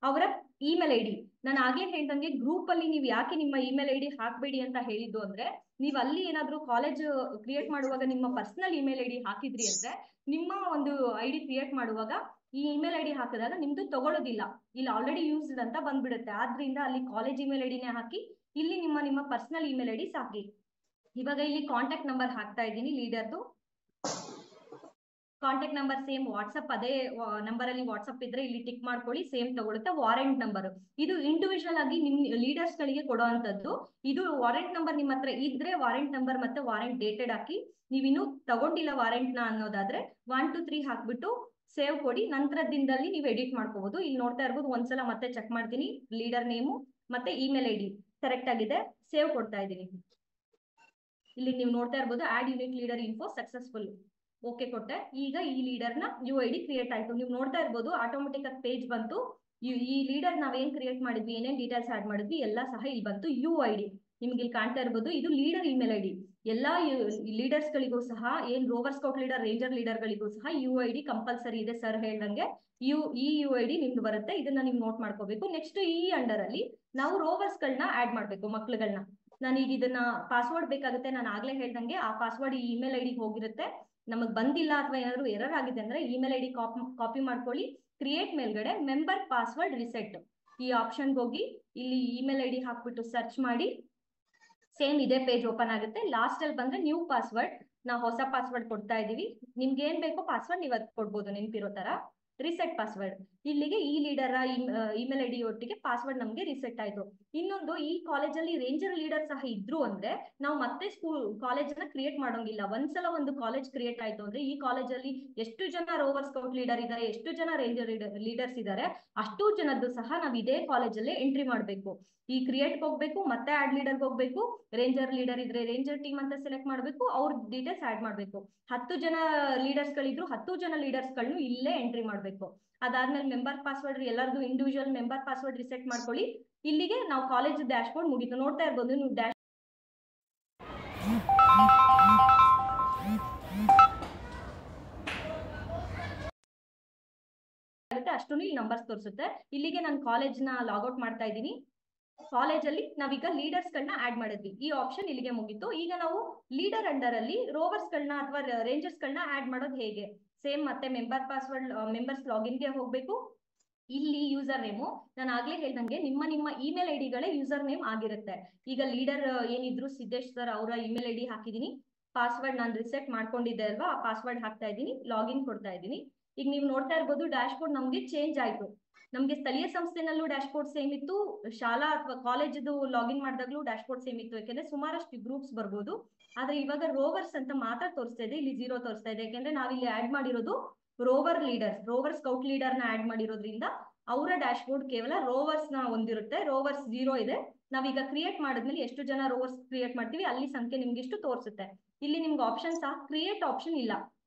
ಅವರ ಇಮೇಲ್ ID ನಾನು ಆಗ್ಲೇ ಹೇಳ್ದಂಗೆ ಗ್ರೂಪ್ ಅಲ್ಲಿ ನೀವು ಯಾಕೆ ನಿಮ್ಮ ಇಮೇಲ್ ಐಡಿ ಹಾಕ್ಬೇಡಿ ಅಂತ ಹೇಳಿದ್ದು ಅಂದ್ರೆ, ನೀವು ಅಲ್ಲಿ ಏನಾದ್ರೂ ಕಾಲೇಜ್ ಕ್ರಿಯೇಟ್ ಮಾಡುವಾಗ ನಿಮ್ಮ ಪರ್ಸನಲ್ ಇಮೇಲ್ ಐಡಿ ಹಾಕಿದ್ರಿ ಅಂದ್ರೆ ನಿಮ್ಮ ಒಂದು ಐಡಿ ಕ್ರಿಯೇಟ್ ಮಾಡುವಾಗ ಈ ಇಮೇಲ್ ಐಡಿ ಹಾಕಿದಾಗ ನಿಮ್ದು ತಗೊಳ್ಳೋದಿಲ್ಲ, ಇಲ್ಲಿ ಆಲ್ರೆಡಿ ಯೂಸ್ಡ್ ಅಂತ ಬಂದ್ಬಿಡುತ್ತೆ. ಆದ್ರಿಂದ ಅಲ್ಲಿ ಕಾಲೇಜ್ ಇಮೇಲ್ ಐಡಿನೇ ಹಾಕಿ, ಇಲ್ಲಿ ನಿಮ್ಮ ಪರ್ಸನಲ್ ಇಮೇಲ್ ಐಡಿ ಸಾಕಿ. ಇವಾಗ ಇಲ್ಲಿ ಕಾಂಟ್ಯಾಕ್ಟ್ ನಂಬರ್ ಹಾಕ್ತಾ ಇದ್ದೀನಿ ಲೀಡರ್ದು. ಕಾಂಟ್ಯಾಕ್ಟ್ ನಂಬರ್ ಸೇಮ್ ವಾಟ್ಸಪ್ ಅದೇ ನಂಬರ್ ಅಲ್ಲಿ ವಾಟ್ಸಪ್ ಇದ್ರೆ ಇಲ್ಲಿ ಟಿಕ್ ಮಾಡ್ಕೊಳ್ಳಿ, ಸೇಮ್ ತಗೊಳುತ್ತೆ. ವಾರೆಂಟ್ ನಂಬರ್ ಇದು ಇಂಡಿವಿಜುವಲ್ ಆಗಿ ನಿಮ್ ಲೀಡರ್ಸ್ ಗಳಿಗೆ ಕೊಡುವಂತದ್ದು. ಇದು ವಾರೆಂಟ್ ನಂಬರ್ ನಿಮ್ಮ ಹತ್ರ ಇದ್ರೆ ವಾರೆಂಟ್ ನಂಬರ್ ಮತ್ತೆ ವಾರೆಂಟ್ ಡೇಟೆಡ್ ಹಾಕಿ, ನೀವಿನ್ನು ತಗೊಂಡಿಲ್ಲ ವಾರೆಂಟ್ ನ ಅನ್ನೋದಾದ್ರೆ 1 2 3 ಹಾಕ್ಬಿಟ್ಟು ಸೇವ್ ಕೊಡಿ. ನಂತರ ದಿನದಲ್ಲಿ ನೀವು ಎಡಿಟ್ ಮಾಡ್ಕೋಬಹುದು. ಇಲ್ಲಿ ನೋಡ್ತಾ ಇರ್ಬೋದು, ಒಂದ್ಸಲ ಮತ್ತೆ ಚೆಕ್ ಮಾಡ್ತೀನಿ, ಲೀಡರ್ ನೇಮು ಮತ್ತೆ ಇಮೇಲ್ ಐಡಿ ಕರೆಕ್ಟ್ ಆಗಿದೆ, ಸೇವ್ ಕೊಡ್ತಾ ಇದ್ದೀನಿ. ಇಲ್ಲಿ ನೀವು ನೋಡ್ತಾ ಇರ್ಬೋದು add unique leader info successful, okay ಕೊಟ್ಟೆ. ಈಗ ಈ ಲೀಡರ್ ನ ಯು ಐ ಡಿ ಕ್ರಿಯೇಟ್ ಆಯ್ತು. ನೀವು ನೋಡ್ತಾ ಇರ್ಬೋದು ಆಟೋಮೆಟಿಕ್ ಆಗಿ ಪೇಜ್ ಬಂತು. ಈ ಲೀಡರ್ ನಾವೇನ್ ಕ್ರಿಯೇಟ್ ಮಾಡಿದ್ವಿ, ಏನೇನ್ ಡೀಟೇಲ್ಸ್ ಆಡ್ ಮಾಡಿದ್ವಿ ಎಲ್ಲ ಸಹ ಇಲ್ಲಿ ಬಂತು. ಯು ಐ ಡಿ ನಿಮ್ಗೆ ಇಲ್ಲಿ ಕಾಣ್ತಾ ಇರ್ಬೋದು, ಇದು ಲೀಡರ್ ಇಮೇಲ್ ಐ ಡಿ. ಎಲ್ಲಾ ಲೀಡರ್ಸ್ ಗಳಿಗೂ ಸಹ, ಏನ್ rover scout leader, ranger leader ಗಳಿಗೂ ಸಹ ಯು ಐ ಡಿ ಕಂಪಲ್ಸರಿ ಇದೆ. ಸರ್ ಹೇಳ್ದಂಗೆ ಈ ಯು ಐ ಡಿ ನಿಮ್ದು ಬರುತ್ತೆ, ಇದನ್ನ ನೀವು ನೋಟ್ ಮಾಡ್ಕೋಬೇಕು. ನೆಕ್ಸ್ಟ್ ಈ ಅಂಡರ್ ಅಲ್ಲಿ ನಾವು ರೋವರ್ಸ್ ಗಳನ್ನ ಆಡ್ ಮಾಡ್ಬೇಕು, ಮಕ್ಳುಗಳನ್ನ. ನಾನೀಗ ಇದನ್ನ ಪಾಸ್ವರ್ಡ್ ಬೇಕಾಗುತ್ತೆ, ನಾನು ಆಗ್ಲೇ ಹೇಳ್ದಂಗೆ ಆ ಪಾಸ್ವರ್ಡ್ ಈ ಇಮೇಲ್ ಐ ಡಿಗೆ ಹೋಗಿರುತ್ತೆ. ನಮಗ್ ಬಂದಿಲ್ಲ ಅಥವಾ ಏನಾದ್ರು ಎರರ್ ಆಗಿದೆ ಅಂದ್ರೆ ಇಮೇಲ್ ಐ ಡಿ ಕಾಪಿ ಮಾಡ್ಕೊಳ್ಳಿ, ಕ್ರಿಯೇಟ್ ಮೇಲ್ಗಡೆ ಮೆಂಬರ್ ಪಾಸ್ವರ್ಡ್ ರಿಸೆಟ್ ಈ ಆಪ್ಷನ್ ಹೋಗಿ ಇಲ್ಲಿ ಇಮೇಲ್ ಐ ಡಿ ಹಾಕ್ಬಿಟ್ಟು ಸರ್ಚ್ ಮಾಡಿ, ಸೇಮ್ ಇದೇ ಪೇಜ್ ಓಪನ್ ಆಗುತ್ತೆ. ಲಾಸ್ಟ್ ಅಲ್ಲಿ ಬಂದ್ರೆ ನ್ಯೂ ಪಾಸ್ವರ್ಡ್, ನಾವು ಹೊಸ ಪಾಸ್ವರ್ಡ್ ಕೊಡ್ತಾ ಇದೀವಿ. ನಿಮ್ಗೆ ಏನ್ ಬೇಕೋ ಪಾಸ್ವರ್ಡ್ ನೀವು ಅದ್ ಕೊಡ್ಬೋದು ನೆನಪಿರೋ ತರ. ರಿಸೆಟ್ ಪಾಸ್ವರ್ಡ್, ಇಲ್ಲಿಗೆ ಈ ಲೀಡರ್ ಇಮೇಲ್ ಐ ಡಿ ಒಟ್ಟಿಗೆ ಪಾಸ್ವರ್ಡ್ ನಮ್ಗೆ ರಿಸೆಟ್ ಆಯ್ತು. ಇನ್ನೊಂದು, ಈ ಕಾಲೇಜಲ್ಲಿ ರೇಂಜರ್ ಲೀಡರ್ ಸಹ ಇದ್ರು ಅಂದ್ರೆ ನಾವು ಮತ್ತೆ ಕಾಲೇಜ್ ನ ಕ್ರಿಯೇಟ್ ಮಾಡೋಂಗಿಲ್ಲ. ಒಂದ್ಸಲ ಒಂದು ಕಾಲೇಜ್ ಕ್ರಿಯೇಟ್ ಆಯ್ತು ಅಂದ್ರೆ ಈ ಕಾಲೇಜಲ್ಲಿ ಎಷ್ಟು ಜನ ರೋವರ್ ಸ್ಕೌಟ್ ಲೀಡರ್ ಇದಾರೆ, ಎಷ್ಟು ಜನ ರೇಂಜರ್ ಲೀಡರ್ಸ್ ಇದಾರೆ, ಅಷ್ಟು ಜನದ್ದು ಸಹ ನಾವು ಇದೇ ಕಾಲೇಜಲ್ಲೇ ಎಂಟ್ರಿ ಮಾಡ್ಬೇಕು. ಈ ಕ್ರಿಯೇಟ್ ಹೋಗ್ಬೇಕು, ಮತ್ತೆ ಆಡ್ ಲೀಡರ್ ಹೋಗ್ಬೇಕು, ರೇಂಜರ್ ಲೀಡರ್ ಇದ್ರೆ ರೇಂಜರ್ ಟೀಮ್ ಅಂತ ಸೆಲೆಕ್ಟ್ ಮಾಡ್ಬೇಕು, ಅವ್ರ ಡೀಟೇಲ್ಸ್ ಆಡ್ ಮಾಡ್ಬೇಕು. 10 ಜನ ಲೀಡರ್ಸ್ ಗಳಿದ್ರು 10 ಜನ ಲೀಡರ್ಸ್ ಗಳನ್ನು ಇಲ್ಲೇ ಎಂಟ್ರಿ ಮಾಡ್ಬೇಕು. ಅದಾದ್ಮೇಲೆ ಮೆಂಬರ್ ಪಾಸ್ವರ್ಡ್ ಎಲ್ಲರದು ಇಂಡಿವಿಜುವಲ್ ಮೆಂಬರ್ ಪಾಸ್ವರ್ಡ್ ರಿಸೆಟ್ ಮಾಡ್ಕೊಳ್ಳಿ. ಇಲ್ಲಿಗೆ ನಾವು ಕಾಲೇಜ್ ಡ್ಯಾಶ್ ಬೋರ್ಡ್ ಮುಗೀತು. ನೋಡ್ತಾ ಇರ್ಬೋದು ನೀವು ಡ್ಯಾಶ್ ಅಷ್ಟು ಇಲ್ಲಿ ನಂಬರ್ಸ್ ತೋರಿಸುತ್ತೆ. ಇಲ್ಲಿಗೆ ನಾನು ಕಾಲೇಜ್ ನ ಲಾಗೌಟ್ ಮಾಡ್ತಾ ಇದ್ದೀನಿ. ಕಾಲೇಜ್ ಅಲ್ಲಿ ನಾವೀಗ ಲೀಡರ್ಸ್ ಗಳನ್ನ ಆಡ್ ಮಾಡಿದ್ವಿ, ಈ ಆಪ್ಷನ್ ಇಲ್ಲಿಗೆ ಮುಗೀತು. ಈಗ ನಾವು ಲೀಡರ್ ಅಂಡರ್ ಅಲ್ಲಿ ರೋವರ್ಸ್ ಗಳನ್ನ ಅಥವಾ ರೇಂಜರ್ಸ್ ಗಳನ್ನ ಆಡ್ ಮಾಡೋದು ಹೇಗೆ, ಸೇಮ್ ಮತ್ತೆ ಮೆಂಬರ್ ಪಾಸ್ವರ್ಡ್ ಮೆಂಬರ್ಸ್ ಲಾಗಿನ್ ಗೆ ಹೋಗ್ಬೇಕು. ಇಲ್ಲಿ ಯೂಸರ್ ನೇಮು ನಾನು ಆಗ್ಲೇ ಹೇಳ್ದಂಗೆ ನಿಮ್ಮ ಇಮೇಲ್ ಐ ಡಿಗಳೇ ಯೂಸರ್ ನೇಮ್ ಆಗಿರುತ್ತೆ. ಈಗ ಲೀಡರ್ ಏನಿದ್ರು ಸಿದ್ದೇಶ್ ಸರ್ ಅವರ ಇಮೇಲ್ ಐ ಡಿ ಹಾಕಿದೀನಿ, ಪಾಸ್ವರ್ಡ್ ನಾನು ರಿಸೆಟ್ ಮಾಡ್ಕೊಂಡಿದ್ದೆ ಅಲ್ವಾ, ಆ ಪಾಸ್ವರ್ಡ್ ಹಾಕ್ತಾ ಇದ್ದೀನಿ, ಲಾಗಿನ್ ಕೊಡ್ತಾ ಇದ್ದೀನಿ. ಈಗ ನೀವು ನೋಡ್ತಾ ಇರ್ಬೋದು ಡ್ಯಾಶ್ ಬೋರ್ಡ್ ನಮ್ಗೆ ಚೇಂಜ್ ಆಯ್ತು. ನಮ್ಗೆ ಸ್ಥಳೀಯ ಸಂಸ್ಥೆನಲ್ಲೂ ಡ್ಯಾಶ್ ಬೋರ್ಡ್ ಸೇಮ್ ಇತ್ತು, ಶಾಲಾ ಅಥವಾ ಕಾಲೇಜದು ಲಾಗಿನ್ ಮಾಡಿದಾಗ್ಲೂ ಡ್ಯಾಶ್ ಬೋರ್ಡ್ ಸೇಮ್ ಇತ್ತು. ಯಾಕಂದ್ರೆ ಸುಮಾರಷ್ಟು ಗ್ರೂಪ್ಸ್ ಬರ್ಬೋದು. ಆದ್ರೆ ಇವಾಗ ರೋವರ್ಸ್ ಅಂತ ಮಾತ್ರ ತೋರಿಸ್ತಾ ಇದೆ, ಇಲ್ಲಿ 0 ತೋರಿಸ್ತಾ ಇದೆ. ಯಾಕಂದ್ರೆ ನಾವಿಲ್ಲಿ ಆಡ್ ಮಾಡಿರೋದು ರೋವರ್ ಸ್ಕೌಟ್ ಲೀಡರ್ ನ ಆಡ್ ಮಾಡಿರೋದ್ರಿಂದ ಅವರ ಡ್ಯಾಶ್ ಬೋರ್ಡ್ ಕೇವಲ ರೋವರ್ಸ್ ನ ಹೊಂದಿರುತ್ತೆ. ರೋವರ್ಸ್ 0 ಇದೆ. ನಾವೀಗ ಕ್ರಿಯೇಟ್ ಮಾಡಿದ್ಮೇಲೆ ಎಷ್ಟು ಜನ ರೋವರ್ಸ್ ಕ್ರಿಯೇಟ್ ಮಾಡ್ತೀವಿ ಅಲ್ಲಿ ಸಂಖ್ಯೆ ನಿಮ್ಗೆ ಇಷ್ಟು ತೋರಿಸುತ್ತೆ. ಇಲ್ಲಿ ನಿಮ್ಗೆ ಆಪ್ಷನ್ ಸಹ ಕ್ರಿಯೇಟ್ ಆಪ್ಷನ್ ಇಲ್ಲ.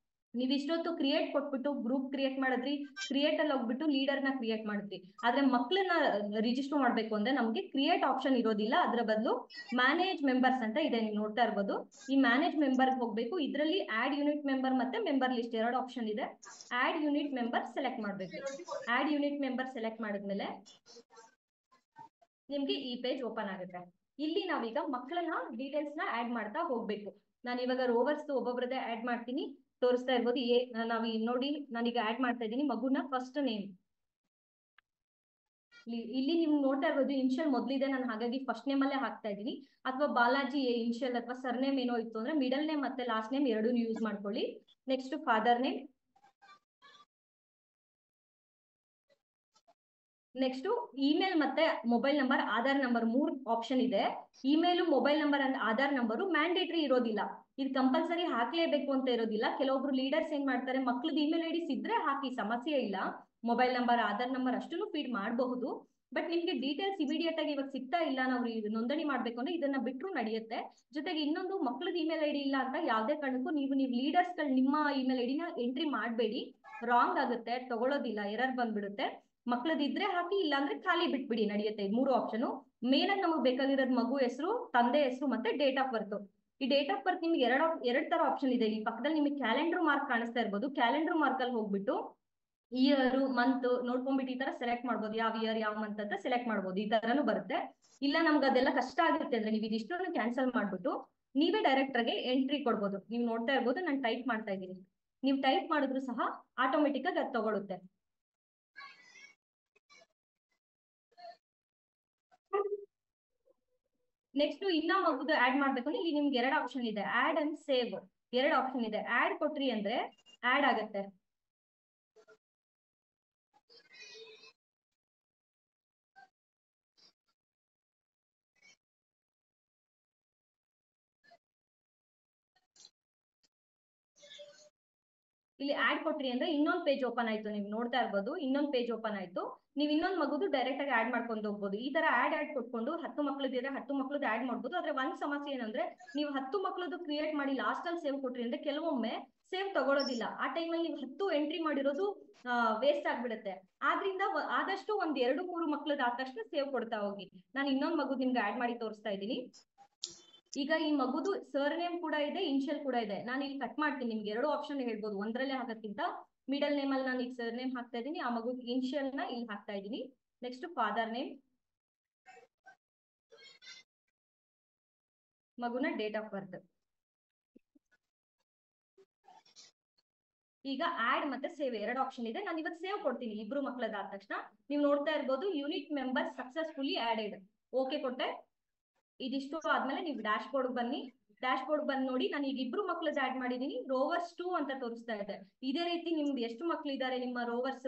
ನೀವ್ ಇಷ್ಟೊತ್ತು ಕ್ರಿಯೇಟ್ ಕೊಟ್ಬಿಟ್ಟು ಗ್ರೂಪ್ ಕ್ರಿಯೇಟ್ ಮಾಡಿದ್ರಿ, ಕ್ರಿಯೇಟ್ ಅಲ್ಲಿ ಹೋಗ್ಬಿಟ್ಟು ಲೀಡರ್ ನ ಕ್ರಿಯೇಟ್ ಮಾಡಿದ್ರಿ. ಆದ್ರೆ ಮಕ್ಕಳನ್ನ ರಿಜಿಸ್ಟರ್ ಮಾಡ್ಬೇಕು ಅಂದ್ರೆ ನಮ್ಗೆ ಕ್ರಿಯೇಟ್ ಆಪ್ಷನ್ ಇರೋದಿಲ್ಲ. ಅದ್ರ ಬದಲು ಮ್ಯಾನೇಜ್ ಮೆಂಬರ್ಸ್ ಅಂತ ಇದೆ, ನೀವು ನೋಡ್ತಾ ಇರ್ಬೋದು. ಈ ಮ್ಯಾನೇಜ್ ಮೆಂಬರ್ ಹೋಗ್ಬೇಕು. ಇದರಲ್ಲಿ ಆಡ್ ಯೂನಿಟ್ ಮೆಂಬರ್ ಮತ್ತೆ ಮೆಂಬರ್ ಲಿಸ್ಟ್ 2 ಆಪ್ಷನ್ ಇದೆ. ಆಡ್ ಯೂನಿಟ್ ಮೆಂಬರ್ ಸೆಲೆಕ್ಟ್ ಮಾಡ್ಬೇಕು. ಆಡ್ ಯೂನಿಟ್ ಮೆಂಬರ್ ಸೆಲೆಕ್ಟ್ ಮಾಡಿದ್ಮೇಲೆ ನಿಮ್ಗೆ ಈ ಪೇಜ್ ಓಪನ್ ಆಗುತ್ತೆ. ಇಲ್ಲಿ ನಾವೀಗ ಮಕ್ಕಳನ್ನ ಡೀಟೇಲ್ಸ್ ನ ಆಡ್ ಮಾಡ್ತಾ ಹೋಗ್ಬೇಕು. ನಾನು ಇವಾಗ ರೋವರ್ಸ್ ಒಬ್ಬೊಬ್ರದೇ ಆಡ್ ಮಾಡ್ತೀನಿ. ತೋರಿಸ್ತಾ ಇರ್ಬೋದು, ನಾವ್ ನೋಡಿ ನಾನೀಗ ಆಡ್ ಮಾಡ್ತಾ ಇದ್ದೀನಿ ಮಗುನ ಫಸ್ಟ್ ನೇಮ್. ಇಲ್ಲಿ ನೀವು ನೋಡ್ತಾ ಇರ್ಬೋದು ಇನ್ಶಿಯಲ್ ಮೊದ್ಲಿದೆ, ನಾನು ಹಾಗಾಗಿ ಫಸ್ಟ್ ನೇಮ್ ಅಲ್ಲೇ ಹಾಕ್ತಾ ಇದ್ದೀನಿ. ಅಥವಾ ಬಾಲಾಜಿ ಇನ್ಶಿಯಲ್ ಅಥವಾ ಸರ್ ನೇಮ್ ಏನೋ ಇತ್ತು ಅಂದ್ರೆ ಮಿಡಲ್ ನೇಮ್ ಮತ್ತೆ ಲಾಸ್ಟ್ ನೇಮ್ ಎರಡೂ ಯೂಸ್ ಮಾಡ್ಕೊಳ್ಳಿ. Next father name, next email ಮತ್ತೆ mobile number, Aadhaar number 3 option ಇದೆ. Email, mobile number and Aadhaar number mandatory ಇರೋದಿಲ್ಲ, ಇದು ಕಂಪಲ್ಸರಿ ಹಾಕ್ಲೇಬೇಕು ಅಂತ ಇರೋದಿಲ್ಲ. ಕೆಲವೊಬ್ರು ಲೀಡರ್ಸ್ ಏನ್ ಮಾಡ್ತಾರೆ, ಮಕ್ಳದ್ ಇಮೇಲ್ ಐ ಡಿಸ್ ಇದ್ರೆ ಹಾಕಿ, ಸಮಸ್ಯೆ ಇಲ್ಲ. ಮೊಬೈಲ್ ನಂಬರ್, ಆಧಾರ್ ನಂಬರ್ ಅಷ್ಟನ್ನು ಫೀಡ್ ಮಾಡಬಹುದು. ಬಟ್ ನಿಮ್ಗೆ ಡೀಟೇಲ್ಸ್ ಇಮಿಡಿಯೇಟ್ ಆಗಿ ಇವಾಗ ಸಿಗ್ತಾ ಇಲ್ಲ, ನಾವು ನೋಂದಣಿ ಮಾಡ್ಬೇಕು ಅಂದ್ರೆ ಇದನ್ನ ಬಿಟ್ರು ನಡೆಯುತ್ತೆ. ಜೊತೆಗೆ ಇನ್ನೊಂದು, ಮಕ್ಳದ್ ಇಮೇಲ್ ಐ ಡಿ ಇಲ್ಲ ಅಂತ ಯಾವ್ದೇ ಕಾರಣಕ್ಕೂ ನೀವು ಲೀಡರ್ಸ್ ಗಳು ನಿಮ್ಮ ಇಮೇಲ್ ಐ ಡಿನ ಎಂಟ್ರಿ ಮಾಡಬೇಡಿ. ರಾಂಗ್ ಆಗುತ್ತೆ, ತಗೊಳ್ಳೋದಿಲ್ಲ, ಎರರ್ ಬಂದ್ಬಿಡುತ್ತೆ. ಮಕ್ಳದ್ ಇದ್ರೆ ಹಾಕಿ, ಇಲ್ಲ ಅಂದ್ರೆ ಖಾಲಿ ಬಿಟ್ಬಿಡಿ, ನಡೆಯುತ್ತೆ. 3 ಆಪ್ಷನ್. ಮೇನ್ ಆಗಿ ನಮಗೆ ಬೇಕಾಗಿರೋದು ಮಗು ಹೆಸರು, ತಂದೆ ಹೆಸರು ಮತ್ತೆ ಡೇಟ್ ಆಫ್ ಬರ್ತ್. ಈ ಡೇಟ್ ಆಫ್ ಬರ್ತ್ ನಿಮ್ಗೆ ಎರಡ್ ತರ ಆಪ್ಷನ್ ಇದೆ. ಈ ಪಕ್ಕದಲ್ಲಿ ನಿಮಗೆ ಕ್ಯಾಲೆಂಡರ್ ಮಾರ್ಕ್ ಕಾಣಿಸ್ತಾ ಇರ್ಬೋದು. ಕ್ಯಾಲೆಂಡರ್ ಮಾರ್ಕ್ ಅಲ್ಲಿ ಹೋಗ್ಬಿಟ್ಟು ಇಯರ್ ಮಂತ್ ನೋಡ್ಕೊಂಡ್ಬಿಟ್ಟು ಈ ತರ ಸೆಲೆಕ್ಟ್ ಮಾಡ್ಬೋದು, ಯಾವ ಇಯರ್ ಯಾವ ಮಂತ್ ಅಂತ ಸೆಲೆಕ್ಟ್ ಮಾಡ್ಬೋದು. ಈ ತರನು ಬರುತ್ತೆ. ಇಲ್ಲ ನಮ್ಗೆ ಅದೆಲ್ಲ ಕಷ್ಟ ಆಗುತ್ತೆ ಅಂದ್ರೆ ನೀವು ಇದಿಷ್ಟನ್ನು ಕ್ಯಾನ್ಸಲ್ ಮಾಡ್ಬಿಟ್ಟು ನೀವೇ ಡೈರೆಕ್ಟರ್ಗೆ ಎಂಟ್ರಿ ಕೊಡ್ಬೋದು. ನೀವು ನೋಡ್ತಾ ಇರ್ಬೋದು, ನಾನು ಟೈಪ್ ಮಾಡ್ತಾ ಇದ್ದೀನಿ. ನೀವು ಟೈಪ್ ಮಾಡಿದ್ರು ಸಹ ಆಟೋಮೆಟಿಕ್ ಆಗಿ ಅದು ತಗೊಳುತ್ತೆ. ನೆಕ್ಸ್ಟ್ ಇನ್ನ ಮಗುದು ಆಡ್ ಮಾಡ್ಬೇಕು ಅಂದ್ರೆ ಇಲ್ಲಿ ನಿಮ್ಗೆ 2 ಆಪ್ಷನ್ ಇದೆ, ಆಡ್ ಅಂಡ್ ಸೇವ್. 2 ಆಪ್ಷನ್ ಇದೆ. ಆಡ್ ಕೊಟ್ರಿ ಅಂದ್ರೆ ಆಡ್ ಆಗುತ್ತೆ. ಇಲ್ಲಿ ಆಡ್ ಕೊಟ್ರಿ ಅಂದ್ರೆ ಇನ್ನೊಂದು ಪೇಜ್ ಓಪನ್ ಆಯ್ತು. ನೀವು ನೋಡ್ತಾ ಇರ್ಬೋದು, ಇನ್ನೊಂದು ಪೇಜ್ ಓಪನ್ ಆಯ್ತು. ನೀವು ಇನ್ನೊಂದು ಮಗುದು ಡೈರೆಕ್ಟ್ ಆಗಿ ಆಡ್ ಮಾಡ್ಕೊಂಡು ಹೋಗ್ಬೋದು. ಈ ತರ ಆಡ್ ಕೊಟ್ಕೊಂಡು 10 ಮಕ್ಳದಿದ್ರೆ 10 ಮಕ್ಳದ್ದು ಆಡ್ ಮಾಡ್ಬೋದು. ಆದ್ರೆ ಒಂದ್ ಸಮಸ್ಯೆ ಏನಂದ್ರೆ ನೀವು 10 ಮಕ್ಳದ್ದು ಕ್ರಿಯೇಟ್ ಮಾಡಿ ಲಾಸ್ಟ್ ಅಲ್ಲಿ ಸೇವ್ ಕೊಟ್ರಿ ಅಂದ್ರೆ ಕೆಲವೊಮ್ಮೆ ಸೇವ್ ತಗೊಳ್ಳೋದಿಲ್ಲ. ಆ ಟೈಮಲ್ಲಿ ನೀವು 10 ಎಂಟ್ರಿ ಮಾಡಿರೋದು ವೇಸ್ಟ್ ಆಗ್ಬಿಡುತ್ತೆ. ಆದ್ರಿಂದ ಆದಷ್ಟು ಒಂದ್ 2-3 ಮಕ್ಳದ್ದು ಆದ ತಕ್ಷಣ ಸೇವ್ ಕೊಡ್ತಾ ಹೋಗಿ. ನಾನು ಇನ್ನೊಂದು ಮಗು ನಿಮ್ಗೆ ಆಡ್ ಮಾಡಿ ತೋರಿಸ್ತಾ ಇದ್ದೀನಿ. ಈಗ ಈ ಮಗುದು ಸರ್ ನೇಮ್ ಕೂಡ ಇದೆ, ಇನ್ಶಿಯಲ್ ಕೂಡ ಇದೆ. ನಾನು ಇಲ್ಲಿ ಕಟ್ ಮಾಡ್ತೀನಿ. ನಿಮ್ಗೆ 2 ಆಪ್ಷನ್ ಹೇಳ್ಬೋದು, ಒಂದ್ರಲ್ಲೇ ಹಾಕೋಕ್ಕಿಂತ ಮಿಡಲ್ ನೇಮ್ ಅಲ್ಲಿ ನಾನು ಈಗ ಸರ್ ನೇಮ್ ಹಾಕ್ತಾ ಇದ್ದೀನಿ. ಆ ಮಗು ಇನ್ಶಿಯಲ್ ನ ಇಲ್ಲಿ ಹಾಕ್ತಾ ಇದ್ದೀನಿ. ನೆಕ್ಸ್ಟ್ ಫಾದರ್ ನೇಮ್, ಮಗುನ ಡೇಟ್ ಆಫ್ ಬರ್ತ್. ಈಗ ಆಡ್ ಮತ್ತೆ ಸೇವ್ 2 ಆಪ್ಷನ್ ಇದೆ. ನಾನು ಇವತ್ತು ಸೇವ್ ಕೊಡ್ತೀನಿ ಇಬ್ರು ಮಕ್ಳದಾದ ತಕ್ಷಣ. ನೀವು ನೋಡ್ತಾ ಇರ್ಬೋದು, unit member successfully added. Okay ಕೊಟ್ಟೆ. ಇದಿಷ್ಟು ಆದ್ಮೇಲೆ ನೀವು ಡ್ಯಾಶ್ ಬೋರ್ಡ್ ಬನ್ನಿ. ಡ್ಯಾಶ್ ಬೋರ್ಡ್ ಬಂದು ನೋಡಿ, ನಾನು ಈಗ ಇಬ್ರು ಮಕ್ಳದ್ದು ಆಡ್ ಮಾಡಿದೀನಿ. ರೋವರ್ಸ್ 2 ಅಂತ ತೋರಿಸ್ತಾ ಇದೆ. ಇದೇ ರೀತಿ ನಿಮ್ದು ಎಷ್ಟು ಮಕ್ಳು ಇದ್ದಾರೆ ನಿಮ್ಮ ರೋವರ್ಸ್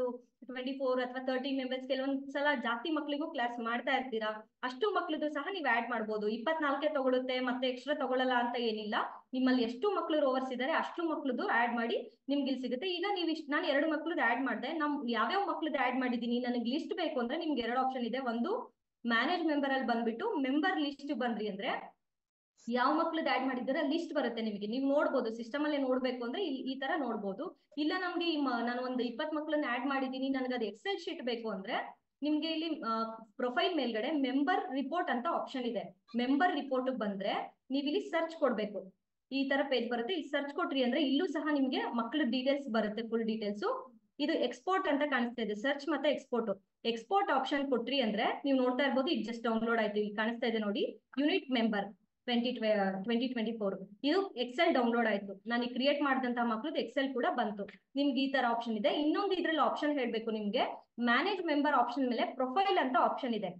24 ಅಥವಾ 30 ಮೆಂಬರ್ಸ್, ಕೆಲವೊಂದ್ಸಲ ಜಾಸ್ತಿ ಮಕ್ಳಿಗೂ ಕ್ಲಾಸ್ ಮಾಡ್ತಾ ಇರ್ತೀರಾ. ಅಷ್ಟು ಮಕ್ಳದ್ದು ಸಹ ನೀವು ಆಡ್ ಮಾಡ್ಬೋದು. 24 ತಗೊಳುತ್ತೆ ಮತ್ತೆ ಎಕ್ಸ್ಟ್ರಾ ತಗೊಳ್ಳಲ್ಲ ಅಂತ ಏನಿಲ್ಲ. ನಿಮ್ಮಲ್ಲಿ ಎಷ್ಟು ಮಕ್ಳು ರೋವರ್ಸ್ ಇದ್ದಾರೆ ಅಷ್ಟು ಮಕ್ಳದ್ದು ಆಡ್ ಮಾಡಿ ನಿಮ್ಗೆ ಇಲ್ಲಿ ಸಿಗುತ್ತೆ. ಈಗ ನೀವು ನಾನು 2 ಮಕ್ಳದ್ದು ಆಡ್ ಮಾಡಿದೆ. ನಮ್ ಯಾವ್ಯಾವ ಮಕ್ಳದ್ದು ಆಡ್ ಮಾಡಿದೀನಿ ನನಗೆ ಲಿಸ್ಟ್ ಬೇಕು ಅಂದ್ರೆ ನಿಮ್ಗೆ 2 ಆಪ್ಷನ್ ಇದೆ. ಒಂದು ಮ್ಯಾನೇಜ್ ಮೆಂಬರ್ ಅಲ್ಲಿ ಬಂದ್ಬಿಟ್ಟು ಮೆಂಬರ್ ಲಿಸ್ಟ್ ಬಂದ್ರಿ ಅಂದ್ರೆ ಯಾವ ಮಕ್ಳದ್ದು ಆಡ್ ಮಾಡಿದ್ರೆ ಲಿಸ್ಟ್ ಬರುತ್ತೆ ನಿಮಗೆ. ನೀವು ನೋಡ್ಬೋದು, ಸಿಸ್ಟಮ್ ಅಲ್ಲೇ ನೋಡ್ಬೇಕು ಅಂದ್ರೆ ಈ ತರ ನೋಡ್ಬೋದು. ಇಲ್ಲ ನಮ್ಗೆ ನಾನು ಒಂದು 20 ಮಕ್ಳನ್ನ ಆಡ್ ಮಾಡಿದೀನಿ, ನನಗೆ ಅದು ಎಕ್ಸೆಲ್ ಶೀಟ್ ಬೇಕು ಅಂದ್ರೆ ನಿಮ್ಗೆ ಇಲ್ಲಿ ಪ್ರೊಫೈಲ್ ಮೇಲ್ಗಡೆ ಮೆಂಬರ್ ರಿಪೋರ್ಟ್ ಅಂತ ಆಪ್ಷನ್ ಇದೆ. ಮೆಂಬರ್ ರಿಪೋರ್ಟ್ ಬಂದ್ರೆ ನೀವು ಇಲ್ಲಿ ಸರ್ಚ್ ಕೊಡ್ಬೇಕು. ಈ ತರ ಪೇಜ್ ಬರುತ್ತೆ. ಇಲ್ಲಿ ಸರ್ಚ್ ಕೊಟ್ರಿ ಅಂದ್ರೆ ಇಲ್ಲೂ ಸಹ ನಿಮ್ಗೆ ಮಕ್ಳ ಡೀಟೇಲ್ಸ್ ಬರುತ್ತೆ, ಫುಲ್ ಡೀಟೇಲ್ಸ್. ಇದು ಎಕ್ಸ್ಪೋರ್ಟ್ ಅಂತ ಕಾಣಿಸ್ತಾ ಇದೆ, ಸರ್ಚ್ ಮತ್ತೆ ಎಕ್ಸ್ಪೋರ್ಟ್. ಎಕ್ಸ್ಪೋರ್ಟ್ ಆಪ್ಷನ್ ಕೊಟ್ರಿ ಅಂದ್ರೆ ನೀವು ನೋಡ್ತಾ ಇರ್ಬೋದು, ಇದು ಜಸ್ಟ್ ಡೌನ್ಲೋಡ್ ಆಯ್ತು. ಇಲ್ಲಿ ಕಾಣಿಸ್ತಾ ಇದೆ ನೋಡಿ, ಯೂನಿಟ್ ಮೆಂಬರ್ 2024. ಇದು ಎಕ್ಸೆಲ್ ಡೌನ್ಲೋಡ್ ಆಯ್ತು. ನಾನು ಕ್ರಿಯೇಟ್ ಮಾಡಿದಂತಹ ಮಕ್ಳದ್ದು ಎಕ್ಸೆಲ್ ಕೂಡ ಬಂತು. ನಿಮ್ಗೆ ಈ ತರ ಆಪ್ಷನ್ ಇದೆ. ಇನ್ನೊಂದು ಇದ್ರಲ್ಲಿ ಆಪ್ಷನ್ ಹೇಳ್ಬೇಕು ನಿಮ್ಗೆ, ಮ್ಯಾನೇಜ್ ಮೆಂಬರ್ ಆಪ್ಷನ್ ಮೇಲೆ ಪ್ರೊಫೈಲ್ ಅಂತ ಆಪ್ಷನ್ ಇದೆ.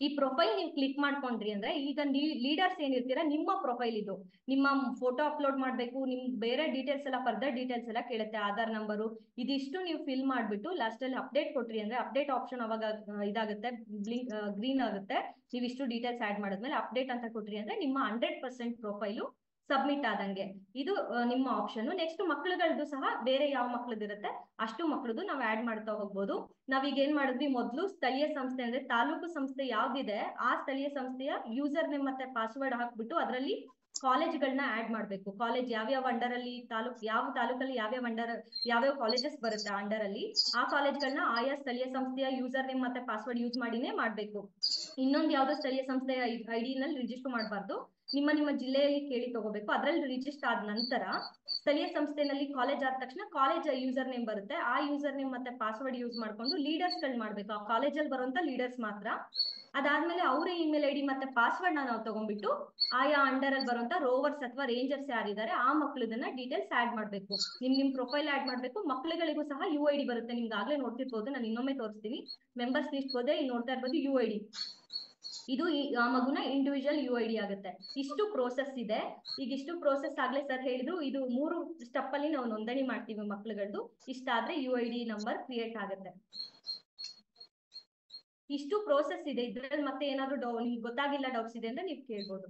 ಈ ಪ್ರೊಫೈಲ್ ನೀವು ಕ್ಲಿಕ್ ಮಾಡ್ಕೊಂಡ್ರಿ ಅಂದ್ರೆ ಈಗ ಲೀಡರ್ಸ್ ಏನಿರ್ತೀರಾ ನಿಮ್ಮ ಪ್ರೊಫೈಲ್ ಇದು. ನಿಮ್ಮ ಫೋಟೋ ಅಪ್ಲೋಡ್ ಮಾಡ್ಬೇಕು, ನಿಮ್ ಬೇರೆ ಡೀಟೇಲ್ಸ್ ಎಲ್ಲ ಫರ್ದರ್ ಡೀಟೇಲ್ಸ್ ಎಲ್ಲ ಕೇಳುತ್ತೆ, ಆಧಾರ್ ನಂಬರು ಇದಿಷ್ಟು ನೀವು ಫಿಲ್ ಮಾಡ್ಬಿಟ್ಟು ಲಾಸ್ಟ್ ಅಲ್ಲಿ ಅಪ್ಡೇಟ್ ಕೊಟ್ರಿ ಅಂದ್ರೆ ಅಪ್ಡೇಟ್ ಆಪ್ಷನ್ ಅವಾಗ ಇದಾಗುತ್ತೆ, ಗ್ರೀನ್ ಆಗುತ್ತೆ. ನೀವು ಇಷ್ಟು ಡೀಟೇಲ್ಸ್ ಆಡ್ ಮಾಡಿದ್ಮೇಲೆ ಅಪ್ಡೇಟ್ ಅಂತ ಕೊಟ್ರಿ ಅಂದ್ರೆ ನಿಮ್ಮ 100% ಪ್ರೊಫೈಲು ಸಬ್ಮಿಟ್ ಆದಂಗೆ. ಇದು ನಿಮ್ಮ ಆಪ್ಷನ್. ನೆಕ್ಸ್ಟ್ ಮಕ್ಳುಗಳದ್ದು ಸಹ ಬೇರೆ ಯಾವ ಮಕ್ಳದಿರುತ್ತೆ ಅಷ್ಟು ಮಕ್ಳದ್ದು ನಾವು ಆಡ್ ಮಾಡ್ತಾ ಹೋಗ್ಬೋದು. ನಾವೀಗ ಏನ್ ಮಾಡಿದ್ವಿ, ಮೊದಲು ಸ್ಥಳೀಯ ಸಂಸ್ಥೆ ಅಂದ್ರೆ ತಾಲೂಕು ಸಂಸ್ಥೆ ಯಾವ್ದಿದೆ ಆ ಸ್ಥಳೀಯ ಸಂಸ್ಥೆಯ ಯೂಸರ್ ನೇಮ್ ಮತ್ತೆ ಪಾಸ್ವರ್ಡ್ ಹಾಕ್ಬಿಟ್ಟು ಅದರಲ್ಲಿ ಕಾಲೇಜ್ಗಳನ್ನ ಆಡ್ ಮಾಡ್ಬೇಕು. ಕಾಲೇಜ್ ಯಾವ್ಯಾವ ಅಂಡರ್ ಅಲ್ಲಿ ಯಾವ ತಾಲೂಕಲ್ಲಿ ಯಾವ್ಯಾವ ಕಾಲೇಜಸ್ ಬರುತ್ತೆ ಅಂಡರ್ ಅಲ್ಲಿ, ಆ ಕಾಲೇಜ್ಗಳನ್ನ ಆಯಾ ಸ್ಥಳೀಯ ಸಂಸ್ಥೆಯ ಯೂಸರ್ ನೇಮ್ ಮತ್ತೆ ಪಾಸ್ವರ್ಡ್ ಯೂಸ್ ಮಾಡಿನೇ ಮಾಡ್ಬೇಕು. ಇನ್ನೊಂದು ಯಾವ್ದೋ ಸ್ಥಳೀಯ ಸಂಸ್ಥೆಯ ಐಡಿ ನಲ್ಲಿ ರಿಜಿಸ್ಟರ್ ಮಾಡಬಾರ್ದು. ನಿಮ್ಮ ಜಿಲ್ಲೆಯಲ್ಲಿ ಕೇಳಿ ತಗೋಬೇಕು. ಅದರಲ್ಲಿ ರಿಜಿಸ್ಟರ್ ಆದ ನಂತರ ಸ್ಥಳೀಯ ಸಂಸ್ಥೆನಲ್ಲಿ ಕಾಲೇಜ್ ಆದ ತಕ್ಷಣ ಕಾಲೇಜ್ ಯೂಸರ್ ನೇಮ್ ಬರುತ್ತೆ. ಆ ಯೂಸರ್ ನೇಮ್ ಮತ್ತೆ ಪಾಸ್ವರ್ಡ್ ಯೂಸ್ ಮಾಡ್ಕೊಂಡು ಲೀಡರ್ಸ್ ಗಳು ಮಾಡ್ಬೇಕು. ಆ ಕಾಲೇಜಲ್ಲಿ ಬರುವಂತ ಲೀಡರ್ಸ್ ಮಾತ್ರ. ಅದಾದ್ಮೇಲೆ ಅವರ ಇಮೇಲ್ ಐಡಿ ಮತ್ತೆ ಪಾಸ್ವರ್ಡ್ ನಾವು ತಗೊಂಡ್ಬಿಟ್ಟು ಆಯಾ ಅಂಡರ್ ಅಲ್ಲಿ ಬರುವಂತ ರೋವರ್ಸ್ ಅಥವಾ ರೇಂಜರ್ಸ್ ಯಾರಿದ್ದಾರೆ ಆ ಮಕ್ಳದನ್ನ ಡೀಟೇಲ್ಸ್ ಆಡ್ ಮಾಡ್ಬೇಕು. ನಿಮ್ ಪ್ರೊಫೈಲ್ ಆಡ್ ಮಾಡ್ಬೇಕು. ಮಕ್ಳುಗಳಿಗೂ ಸಹ UID ಬರುತ್ತೆ. ನಿಮ್ಗೆ ಆಗ್ಲೇ ನೋಡ್ತಿರ್ಬೋದು, ನಾನು ಇನ್ನೊಮ್ಮೆ ತೋರಿಸ್ತೀನಿ. ಮೆಂಬರ್ಸ್ ಲಿಸ್ಟ್ ಹೋದೆ, ಇಲ್ಲಿ ನೋಡ್ತಾ ಇರ್ಬೋದು UID. ಇದು ಆ ಮಗುನ ಇಂಡಿವಿಜುವಲ್ UID ಆಗುತ್ತೆ. ಇಷ್ಟು ಪ್ರೋಸೆಸ್ ಇದೆ. ಈಗ ಇಷ್ಟು ಪ್ರೋಸೆಸ್ ಆಗ್ಲೇ ಸರ್ ಹೇಳಿದ್ರು, ಇದು 3 ಸ್ಟೆಪ್ ಅಲ್ಲಿ ನಾವು ನೋಂದಣಿ ಮಾಡ್ತೀವಿ ಮಕ್ಳುಗಳದ್ದು. ಇಷ್ಟಾದ್ರೆ UID ನಂಬರ್ ಕ್ರಿಯೇಟ್ ಆಗುತ್ತೆ. ಇಷ್ಟು ಪ್ರೋಸೆಸ್ ಇದೆ. ಇದ್ರಲ್ಲಿ ಮತ್ತೆ ಏನಾದ್ರು ನಿಮ್ಗೆ ಗೊತ್ತಾಗಿಲ್ಲ, ಡೌಟ್ಸ್ ಇದೆ ಅಂದ್ರೆ ನೀವು ಕೇಳ್ಬೋದು.